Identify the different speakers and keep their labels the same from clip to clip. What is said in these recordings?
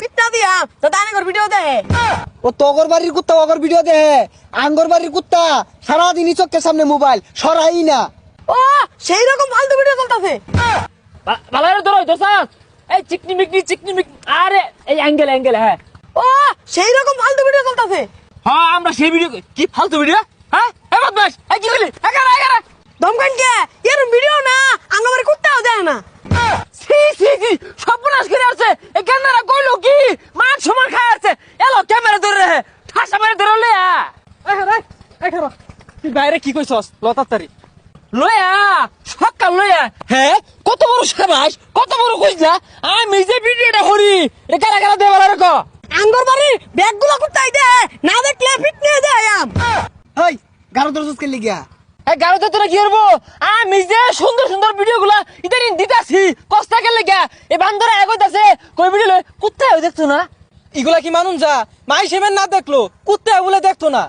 Speaker 1: পিটনা দিয়া তো দানে কর ভিডিও দে
Speaker 2: ও তগর বাড়ির কুত্তা অগর ভিডিও দে আঙ্গর বাড়ির কুত্তা সারাদিনই চোখের সামনে মোবাইল সরাই না।
Speaker 1: ও সেই রকম ফালতু ভিডিও চলতেছে।
Speaker 3: ভালো করে ধরো দোসাস এই চিকনি মিকনি আরে এই অ্যাঙ্গেল হ্যাঁ।
Speaker 1: ও সেই রকম ফালতু ভিডিও চলতেছে।
Speaker 3: হ্যাঁ আমরা সেই ভিডিও কি ফালতু ভিডিও হ্যাঁ এ বদমাশ এই কি বলি এগারা
Speaker 1: ধমকান কে এর ভিডিও না আঙ্গবারে কুত্তাও দেয় না।
Speaker 3: সি সর্বনাশ করে আছে এই ক্যামেরা কইলো কি মান সমান খায় আছে এলো ক্যামেরা ধরে রে ঠাসা মারে ধরলে
Speaker 4: এখানে তুই বাইরে কি কইছস লতাতারি
Speaker 3: লয়া সকাল লয়া হ্যাঁ কত বড় সাবাস কত বড় কইছা আমি যে ভিডিওটা হরি এটা কারা দেওয়াল রাখো
Speaker 1: আঙ্গরবাড়ির ব্যাগগুলো কুত্তাই দে না দেখলে পিটনে দেয় আম।
Speaker 2: হেই গারো দরজস কে লিগা
Speaker 3: এই গাড়ি তো তোরা কি করবো আমি যে সুন্দর ভিডিও গুলা ইদানিং দিতাছি কষ্টা গেলে গা এই বান্দরা এগোইতাছে কই ভিডিও কোথায় দেখছো না
Speaker 4: ইগুলা কি মানুন যা মাই সেমেন না দেখলো কুত্তে বলে দেখতো না।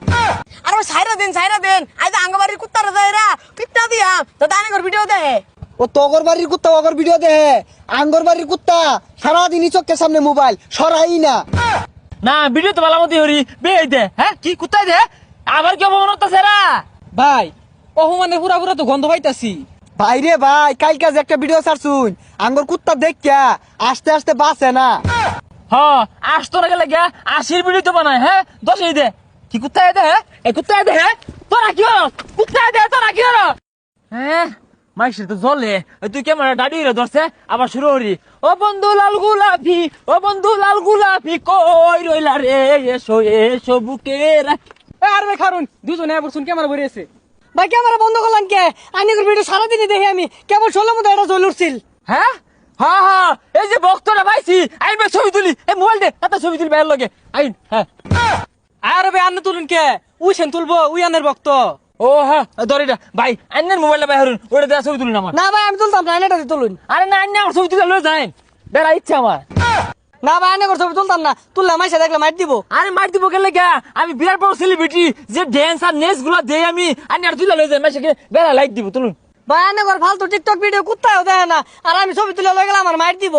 Speaker 1: আর ওই সাইরা দেন আই তো আঙ্গবাড়ির কুত্তারা যায়রা পিটনা দিয়া তো দানে কর ভিডিও দে
Speaker 2: ও তগর বাড়ির কুত্তা অগর ভিডিও দে আঙ্গর বাড়ির কুত্তা সারাদিনই চোখের সামনে মোবাইল সরাই না।
Speaker 3: না ভিডিও তো ভালো মতো হরি বেই দে হ্যাঁ কি কোথায় দে আবার কি অপমান হতাছে রা
Speaker 4: ভাই অপমানে পুরা তো গন্ধ পাইতাছি।
Speaker 2: ভাই রে ভাই কালকে যে একটা ভিডিও ছাড়ছুন আঙ্গর কুত্তা দেখিয়া আস্তে আস্তে বাঁচে না।
Speaker 3: হ্যাঁ আসতো না গেলে গা আশির ভিডিও তো বানায় হ্যাঁ 10 দে কি কোথায় দে হ্যাঁ এই কোথায় দে হ্যাঁ তোরা কি হলো কোথায় দে তোরা কি হলো হ্যাঁ মাইসে তো জ্বলে তুই ক্যামেরা দাঁড়িয়ে রে ধরছে আবার শুরু হরি ও বন্ধু লাল গোলাপি কই রইলা রে এসো বুকে রাখি
Speaker 4: আর ভাই খারুন দুজনে বসুন ক্যামেরা ভরিয়েছে।
Speaker 1: ভাই ক্যামেরা বন্ধ করলেন কে আঙ্গর ভিডিও সারাদিনই দেখি আমি কেবল 16 মতো এটা জ্বল উঠছিল।
Speaker 3: হ্যাঁ হ্যাঁ এই যে বক্তরা পাইছি আইবে ছবি তুলি এই মোবাইল দে এত ছবি তুলি বাইরে লগে আইন হ্যাঁ
Speaker 4: আর ভাই আন্না তুলুন কে উইছেন তুলবো উই আনের ভক্ত।
Speaker 3: ও হ্যাঁ দরিটা ভাই আইনের মোবাইলটা বাইরে হরুন ওটা দেওয়া ছবি তুলুন আমার
Speaker 1: না ভাই আমি তুলতাম না এটা তুলুন।
Speaker 3: আরে না আইনে আমার ছবি তুলে লয়ে যাইন বেড়া ইচ্ছা আমার
Speaker 1: না ভাই আঙ্গর ছবি তুলতাম না তুললে মাইসা দেখলে মার দিব।
Speaker 3: আরে মার দিব গেলে গা আমি বিরাট বড় সেলিব্রিটি যে ড্যান্স আর নেস গুলা দেই আমি আইনে আর তুলে লয়ে যাই মাসে বেড়া লাইক দিব তুলুন
Speaker 1: ভাই আঙ্গর ফালতু টিকটক ভিডিও কুত্তাও দেয় না আর আমি ছবি তুলে লয়ে গেলাম আমার মার দিব।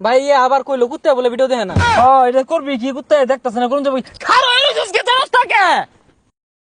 Speaker 4: ভাই আবার কইলো কুত্তে বলে ভিডিও দেখে না।
Speaker 3: ও এটা করবি কি কোথায় দেখতাছ না কোন যাবি খারো এলো জসকে জানাস তাকে